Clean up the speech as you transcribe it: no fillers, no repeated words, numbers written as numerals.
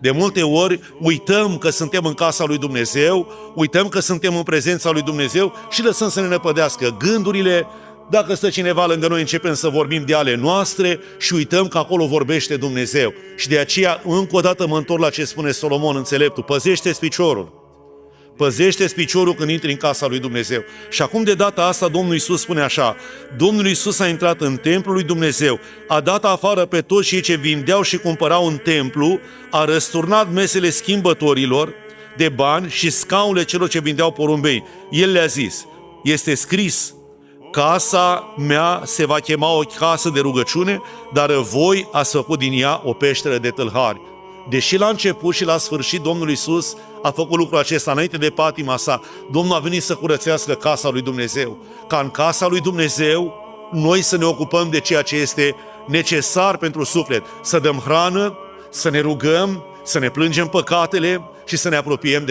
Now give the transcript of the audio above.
De multe ori uităm că suntem în casa lui Dumnezeu, uităm că suntem în prezența lui Dumnezeu și lăsăm să ne năpădească gândurile. Dacă stă cineva lângă noi, începem să vorbim de ale noastre și uităm că acolo vorbește Dumnezeu. Și de aceea, încă o dată mă întorc la ce spune Solomon înțeleptul: păzește-ți piciorul. Păzește-ți piciorul când intri în casa lui Dumnezeu. Și acum de data asta Domnul Iisus spune așa: Domnul Iisus a intrat în templul lui Dumnezeu, a dat afară pe toți cei ce vindeau și cumpărau în templu, a răsturnat mesele schimbătorilor de bani și scaunele celor ce vindeau porumbei. El le-a zis: este scris, casa mea se va chema o casă de rugăciune, dar voi ați făcut din ea o peșteră de tâlhari. Deși la început și la sfârșit Domnul Iisus a făcut lucrul acesta înainte de patima sa, Domnul a venit să curățească casa lui Dumnezeu. Ca în casa lui Dumnezeu noi să ne ocupăm de ceea ce este necesar pentru suflet, să dăm hrană, să ne rugăm, să ne plângem păcatele și să ne apropiem de